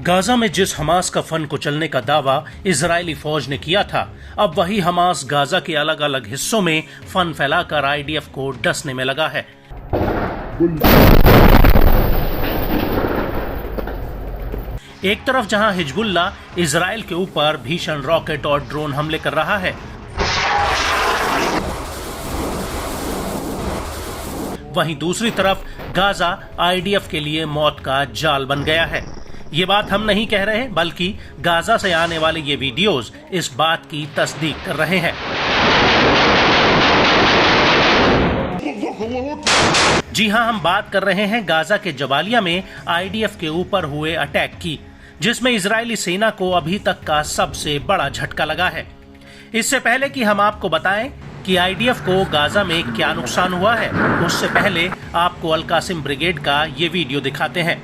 Gaza में जिस Hamas का फन कुचलने का दावा इजरायली फौज ने किया था, अब वही हमास गाजा के अलग अलग हिस्सों में फन फैलाकर आईडीएफ को डसने में लगा है। एक तरफ जहां हिजबुल्ला इजराइल के ऊपर भीषण रॉकेट और ड्रोन हमले कर रहा है, वहीं दूसरी तरफ गाजा आईडीएफ के लिए मौत का जाल बन गया है। ये बात हम नहीं कह रहे, बल्कि गाजा से आने वाले ये वीडियोस इस बात की तस्दीक कर रहे हैं। जी हां, हम बात कर रहे हैं गाजा के जबालिया में आईडीएफ के ऊपर हुए अटैक की, जिसमें इजरायली सेना को अभी तक का सबसे बड़ा झटका लगा है। इससे पहले कि हम आपको बताएं कि आईडीएफ को गाजा में क्या नुकसान हुआ है, उससे पहले आपको अल कासिम ब्रिगेड का ये वीडियो दिखाते हैं।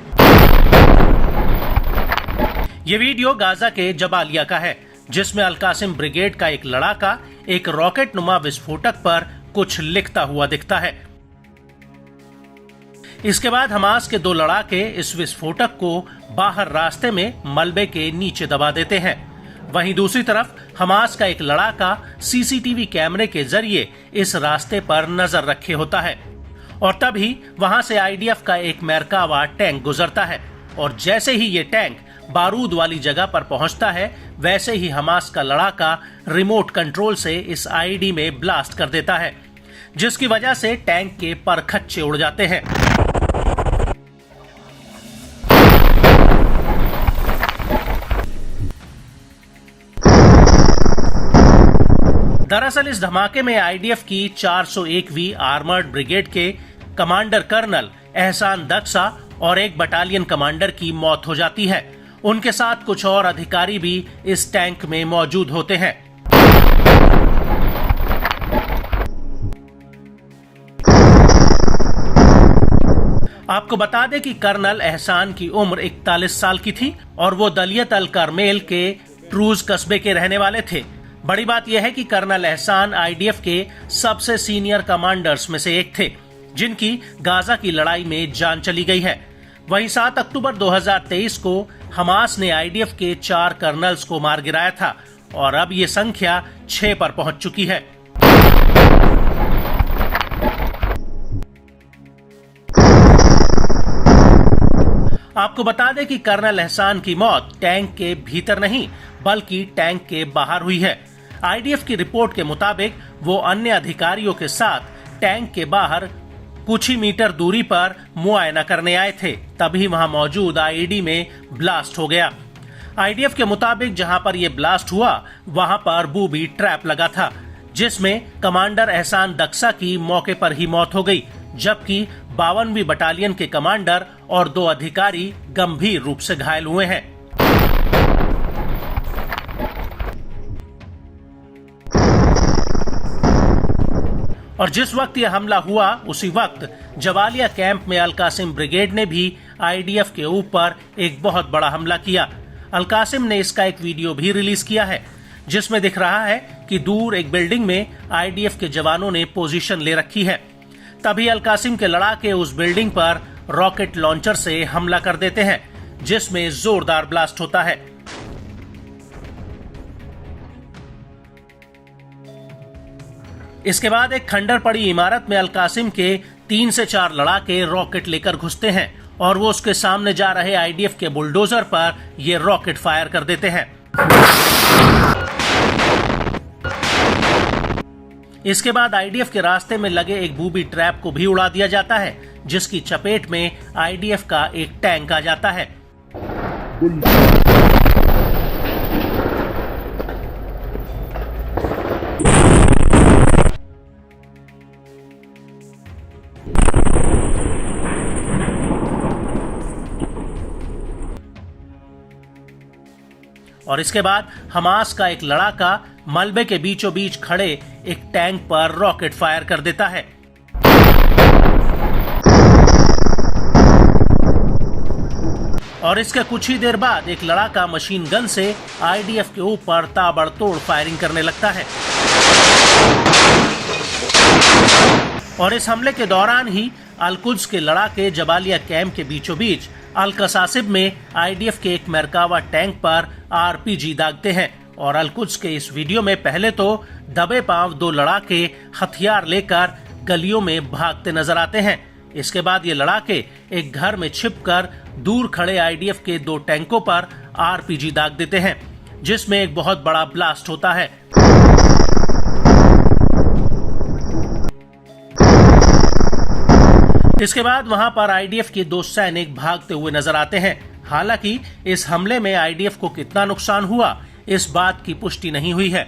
ये वीडियो गाजा के जबालिया का है, जिसमें अल कासिम ब्रिगेड का एक लड़ाका एक रॉकेट नुमा विस्फोटक पर कुछ लिखता हुआ दिखता है। इसके बाद हमास के दो लड़ाके इस विस्फोटक को बाहर रास्ते में मलबे के नीचे दबा देते हैं। वहीं दूसरी तरफ हमास का एक लड़ाका सीसीटीवी कैमरे के जरिए इस रास्ते पर नजर रखे होता है, और तभी वहां से आईडीएफ का एक मेरकावा टैंक गुजरता है, और जैसे ही ये टैंक बारूद वाली जगह पर पहुंचता है, वैसे ही हमास का लड़ाका रिमोट कंट्रोल से इस आईडी में ब्लास्ट कर देता है, जिसकी वजह से टैंक के परखच्चे उड़ जाते हैं। दरअसल इस धमाके में आईडीएफ की 401वीं आर्मर्ड ब्रिगेड के कमांडर कर्नल एहसान दक्सा और एक बटालियन कमांडर की मौत हो जाती है। उनके साथ कुछ और अधिकारी भी इस टैंक में मौजूद होते हैं। आपको बता दें कि कर्नल एहसान की उम्र 41 साल की थी और वो दलियत अल करमेल के ट्रूज कस्बे के रहने वाले थे। बड़ी बात यह है कि कर्नल एहसान आईडीएफ के सबसे सीनियर कमांडर्स में से एक थे, जिनकी गाजा की लड़ाई में जान चली गई है। वहीं 7 अक्टूबर 2023 को हमास ने आईडीएफ के 4 कर्नल्स को मार गिराया था, और अब ये संख्या 6 पर पहुंच चुकी है। आपको बता दें कि कर्नल एहसान की मौत टैंक के भीतर नहीं, बल्कि टैंक के बाहर हुई है। आईडीएफ की रिपोर्ट के मुताबिक वो अन्य अधिकारियों के साथ टैंक के बाहर कुछ ही मीटर दूरी पर मुआयना करने आए थे, तभी वहां मौजूद आईडी में ब्लास्ट हो गया। आईडीएफ के मुताबिक जहां पर यह ब्लास्ट हुआ, वहां पर बूबी ट्रैप लगा था, जिसमें कमांडर एहसान दक्सा की मौके पर ही मौत हो गई, जबकि 52वीं बटालियन के कमांडर और 2 अधिकारी गंभीर रूप से घायल हुए हैं। और जिस वक्त यह हमला हुआ, उसी वक्त जबालिया कैंप में अल कासिम ब्रिगेड ने भी आईडीएफ के ऊपर एक बहुत बड़ा हमला किया। अल कासिम ने इसका एक वीडियो भी रिलीज किया है, जिसमें दिख रहा है कि दूर एक बिल्डिंग में आईडीएफ के जवानों ने पोजीशन ले रखी है। तभी अल कासिम के लड़ाके उस बिल्डिंग पर रॉकेट लॉन्चर से हमला कर देते हैं, जिसमें जोरदार ब्लास्ट होता है। इसके बाद एक खंडर पड़ी इमारत में अल कासिम के 3 से 4 लड़ाके रॉकेट लेकर घुसते हैं, और वो उसके सामने जा रहे आईडीएफ के बुलडोजर पर ये रॉकेट फायर कर देते हैं। इसके बाद आईडीएफ के रास्ते में लगे एक बूबी ट्रैप को भी उड़ा दिया जाता है, जिसकी चपेट में आईडीएफ का एक टैंक आ जाता है। और इसके बाद हमास का एक लड़ाका मलबे के बीचों बीच खड़े एक टैंक पर रॉकेट फायर कर देता है। और इसके कुछ ही देर बाद एक लड़ाका मशीन गन से आईडीएफ के ऊपर ताबड़तोड़ फायरिंग करने लगता है। और इस हमले के दौरान ही अल-कुद्स के लड़ाके जबालिया कैंप के बीचों बीच अल-कसासिब में आईडीएफ के एक मरकावा टैंक पर आरपीजी दागते हैं। और अल-कुद्स के इस वीडियो में पहले तो दबे पांव 2 लड़ाके हथियार लेकर गलियों में भागते नजर आते हैं। इसके बाद ये लड़ाके एक घर में छिपकर दूर खड़े आईडीएफ के 2 टैंकों पर आरपीजी दाग देते हैं, जिसमें एक बहुत बड़ा ब्लास्ट होता है। इसके बाद वहां पर आईडीएफ के 2 सैनिक भागते हुए नजर आते हैं। हालांकि इस हमले में आईडीएफ को कितना नुकसान हुआ, इस बात की पुष्टि नहीं हुई है।